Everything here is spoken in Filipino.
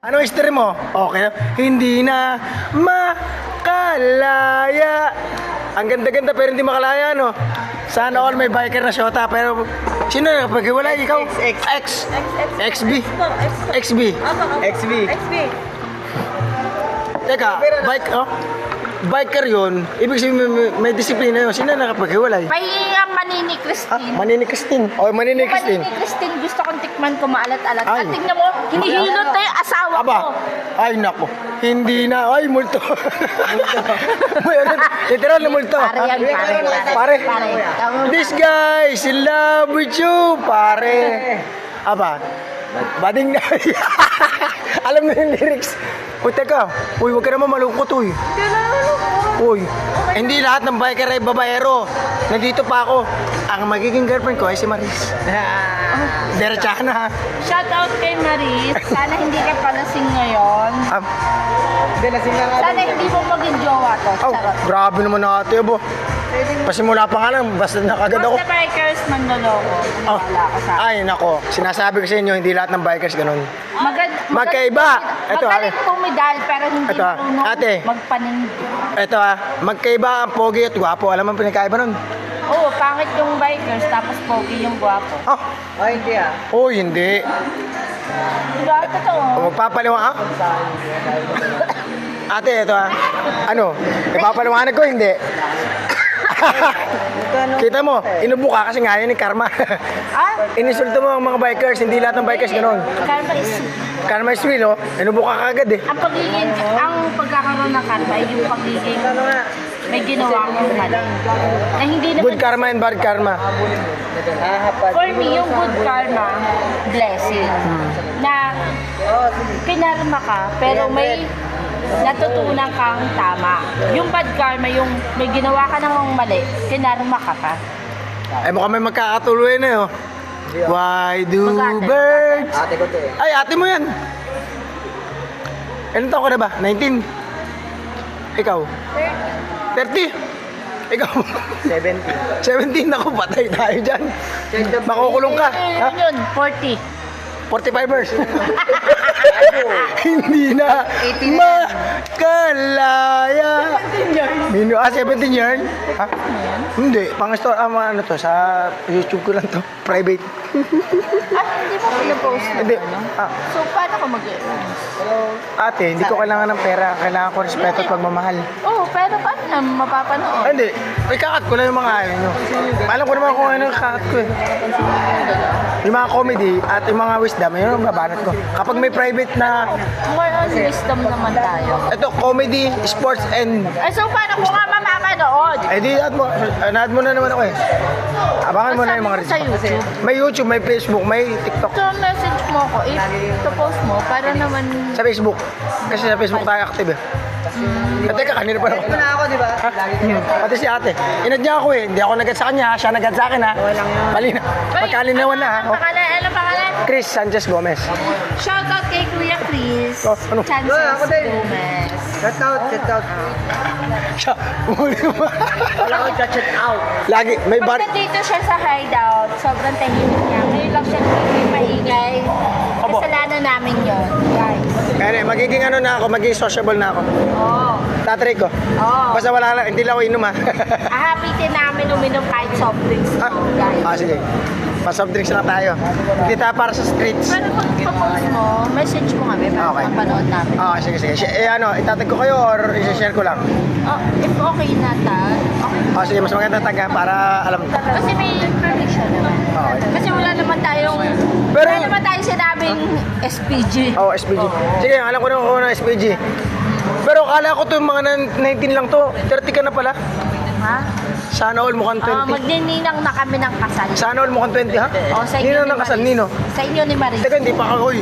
Anong history mo? Okay. Hindi na makalaya. Ang ganda-ganda pero hindi makalaya, no? Sana all may biker na shota pero sino na paghiwalay? Ikaw? X. XB. XB. XB. Teka, bike, oh? Biker yun. Ibig sabihin may disiplina yun. Sino na nakapaghiwalay? May Manini Christine. Manini Christine. Oh, Manini Christine. Manini Christine, gusto kong tikman ko maalat-alat. Ay. At tingnan mo, hinihilot na yung asawa Aba, ko. ay nako. Hindi na, ay multo. Literal na multo. Pare yan, Pare. Tama ba? This guy is in love with you, pare. Aba, bading na. Alam na yung lyrics. Uy, teka. Uy, huwag ka naman malungkot, uy. Uy, hindi lahat ng biker ay babaero. Nandito pa ako. Ang magiging girlfriend ko ay si Maris. Diretsahan na, ha? Shout out kay Maris. Sana hindi ka palasing ngayon. Sana hindi mo maging jowa to. Oh, Charot. grabe naman ate, abo. Pasimula pa nga lang, basta nakagad ako. Basta bikers, mandoloko. Oh. Wala ka sa Ay, nako. Sinasabi ko sa inyo, hindi lahat ng bikers ganun. Magkaiba. Ito, magaling pumidal, pero hindi Ito, marunong ate. magpanindig. Ito magkaiba ang pogi at gwapo. Alam mo ang pinakaiba nun? Oo, pangit yung bikers, tapos pogi yung gwapo. Oh, Ay, hindi ah. oh hindi. Diba? Totoo. Magpapaliwa, ha? Ate, ito Ano? Ipapaliwanag ko, hindi. Kita mo, inubo ka kasi nga yun yung karma. Ah? Inisulto mo ang mga bikers, hindi lahat ng bikers ganun. Karma is Karma is real, oh. Inubo ka kagad, eh. ang pagkakaroon ng karma ay yung pagiging may ginawa kang mali. Na hindi naman, Good karma and bad karma. for me, yung good karma, blessing. Na pinarma ka, pero may natutunan kang tama. Yung bad karma, yung may ginawa ka ng mali, kinarma ka pa. Ay, mukhang may magkakatuloy na, oh. Why do Mag-ate, birds... Ate ko to eh. Ay, ate mo yan. Ilan taon ka na ba? 19? Ikaw? 30? Ikaw? 70. 17 ako, patay tayo dyan. Makukulong ka. Ha? Yun, 40. 45ers. Hindi na makalaya. 17 years? Ha? Hindi. Pang-store, ano to, sa YouTube ko lang to. Private. Hindi mo pinapost na Hindi. ano? So, paano ka Ate, hindi ko kailangan ng pera. Kailangan ko respeto at pagmamahal. Oo, pero paano na mapapanood? Hindi. Ikakat ko lang yung mga ayaw nyo. Alam ko naman kung ano yung kakat ko, eh. Yung mga comedy at yung mga wisdom, yun ang babanat ko. Kapag may private na, More on wisdom naman tayo. ito, comedy, sports, and... So, paano ko nga mamapanood? Eh di, add mo na naman ako, eh. Abangan mo na yung mga Sabi mo sa YouTube. May YouTube, may Facebook, may TikTok. So, message mo ko, i-post mo, para naman... Sa Facebook. Kasi sa Facebook tayo active, eh. Teka, kanina pa ako. Ito na ako, di ba? Lagi ko. Pati si ate. Inad niya ako, eh. Hindi ako nagad sa kanya, siya nagad sa akin, ha. Mali na. Magkalinawan na, ha. Ano pangalan? Chris Sanchez Gomez. Shout out kay Kuya Chris. Oh, ano? Chances Ako din. Gomez. Shout out, shout out. Siya, uli mo. Wala ko shout out. Lagi, may bar... Pag nandito siya sa hideout, sobrang tahimik niya. Ngayon lang siya maingay. Abo. Kasalanan namin yun, guys. Kaya magiging ano na ako, magiging sociable na ako. Oo. Tatry ko. Oo. Basta wala lang, hindi lang ako inom, ha. Ahapitin namin uminom kahit soft drinks Ah, mo, guys. sige. Pa-soft drinks na tayo. Hindi tayo para sa streets. Pero kung ipapost mo, message mo kami para Okay. mapanood namin. Sige. Itatag ko kayo or i-share ko lang? Oh, if okay na okay. Sige, mas maganda tag, ha, para alam. Kasi may permission naman. Okay. Kasi wala naman tayong sinabing SPG. SPG. Sige, alam ko na kung ano SPG. Pero akala ko to yung mga 19 lang to. 30 ka na pala. Ha? Sana all mukhang 20. Magnininang na kami ng kasal. Sana all mukhang 20, ha? O, sa inyo Nino ni ng kasal, Maris. Nino. Sa inyo ni Maris. Teka, hindi pa ako, uy.